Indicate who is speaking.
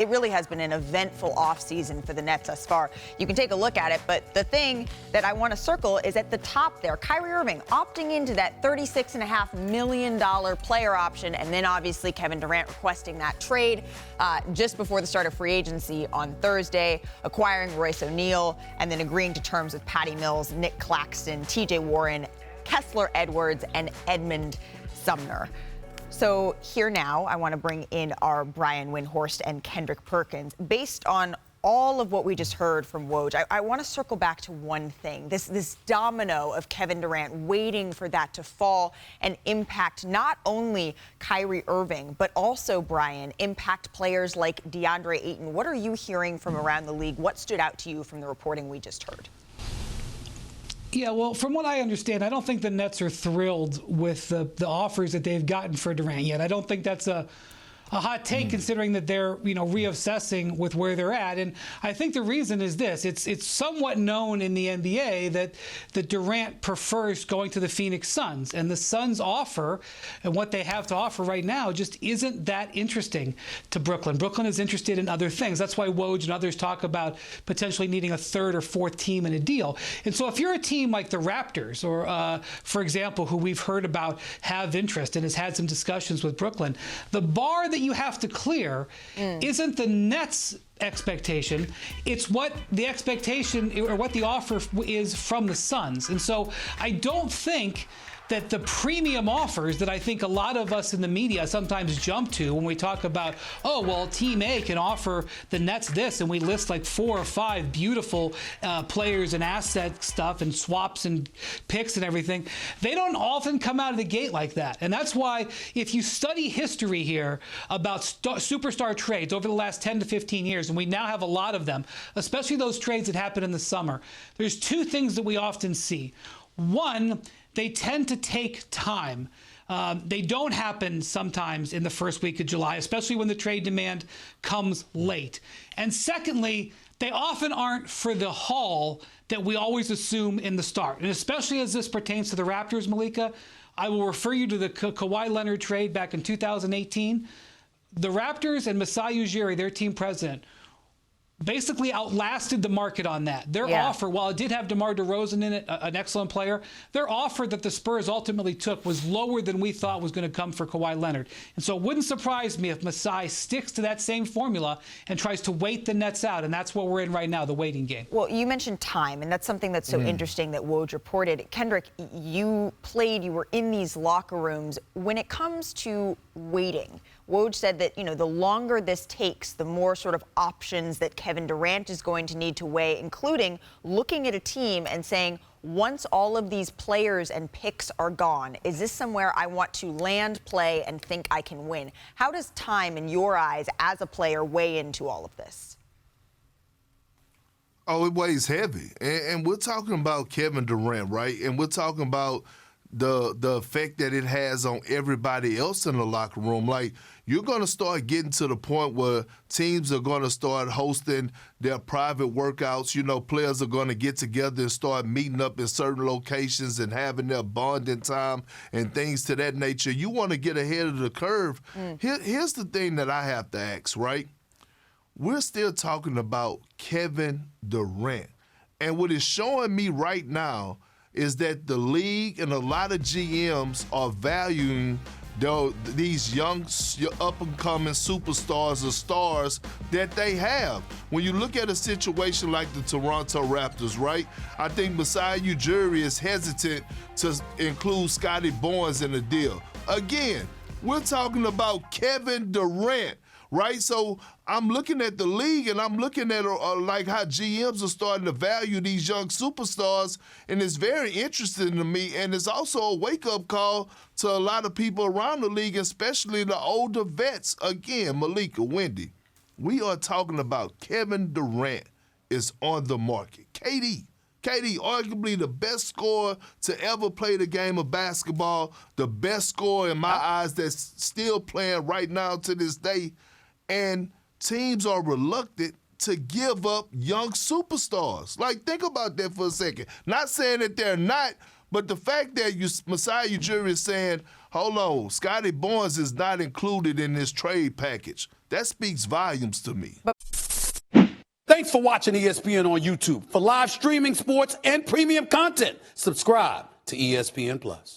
Speaker 1: It really has been an eventful offseason for the Nets thus far. You can take a look at it, but the thing that I want to circle is at the top there. Kyrie Irving opting into that $36.5 million player option, and then obviously Kevin Durant requesting that trade just before the start of free agency on Thursday, acquiring Royce O'Neal, and then agreeing to terms with Patty Mills, Nick Claxton, TJ Warren, Kessler Edwards, and Edmund Sumner. So here now, I want to bring in our Brian Windhorst and Kendrick Perkins. Based on all of what we just heard from Woj, I want to circle back to one thing, this domino of Kevin Durant, waiting for that to fall and impact not only Kyrie Irving, but also, Brian, impact players like DeAndre Ayton. What are you hearing from around the league? What stood out to you from the reporting we just heard?
Speaker 2: Yeah, well, from what I understand, I don't think the Nets are thrilled with the offers that they've gotten for Durant yet. I don't think that's a hot take, considering that they're, reassessing with where they're at. And I think the reason is this. It's somewhat known in the NBA that Durant prefers going to the Phoenix Suns. And the Suns offer, and what they have to offer right now, just isn't that interesting to Brooklyn. Brooklyn is interested in other things. That's why Woj and others talk about potentially needing a third or fourth team in a deal. And so if you're a team like the Raptors, or, for example, who we've heard about have interest and has had some discussions with Brooklyn, the bar that you have to clear isn't the Nets' expectation. It's what the expectation or what the offer is from the Suns. And so I don't think that the premium offers that I think a lot of us in the media sometimes jump to when we talk about, oh, well, Team A can offer the Nets this, and we list like 4 or 5 beautiful players and asset stuff and swaps and picks and everything. They don't often come out of the gate like that. And that's why if you study history here about superstar trades over the last 10 to 15 years, and we now have a lot of them, especially those trades that happen in the summer, there's 2 things that we often see. One, they tend to take time. They don't happen sometimes in the first week of July, especially when the trade demand comes late. And secondly, they often aren't for the haul that we always assume in the start. And especially as this pertains to the Raptors, Malika, I will refer you to the Kawhi Leonard trade back in 2018. The Raptors and Masai Ujiri, their team president, basically outlasted the market on that. Their offer, while it did have DeMar DeRozan in it, an excellent player, their offer that the Spurs ultimately took was lower than we thought was going to come for Kawhi Leonard. And so it wouldn't surprise me if Masai sticks to that same formula and tries to wait the Nets out. And that's what we're in right now, the waiting game.
Speaker 1: Well, you mentioned time, and that's something that's so interesting that Woj reported. Kendrick, you were in these locker rooms. When it comes to waiting, Woj said that, the longer this takes, the more sort of options that Kevin Durant is going to need to weigh, including looking at a team and saying, once all of these players and picks are gone, is this somewhere I want to land, play, and think I can win? How does time, in your eyes, as a player, weigh into all of this?
Speaker 3: Oh, it weighs heavy. And we're talking about Kevin Durant, right? And we're talking about the effect that it has on everybody else in the locker room. Like, you're going to start getting to the point where teams are going to start hosting their private workouts. Players are going to get together and start meeting up in certain locations and having their bonding time and things to that nature. You want to get ahead of the curve. Here's the thing that I have to ask, right? We're still talking about Kevin Durant. And what it's showing me right now is that the league and a lot of GMs are valuing these young up-and-coming superstars or stars that they have. When you look at a situation like the Toronto Raptors, right, I think Masai Ujiri is hesitant to include Scottie Barnes in the deal. Again, we're talking about Kevin Durant, right? So I'm looking at the league, and I'm looking at like how GMs are starting to value these young superstars, and it's very interesting to me. And it's also a wake-up call to a lot of people around the league, especially the older vets. Again, Malika, Wendy, we are talking about Kevin Durant is on the market. KD, arguably the best scorer to ever play the game of basketball, the best scorer in my eyes that's still playing right now to this day. And teams are reluctant to give up young superstars. Like, think about that for a second. Not saying that they're not, but the fact that Masai Ujiri is saying, hold on, Scottie Barnes is not included in this trade package. That speaks volumes to me.
Speaker 4: Thanks for watching ESPN on YouTube. For live streaming, sports, and premium content, subscribe to ESPN+.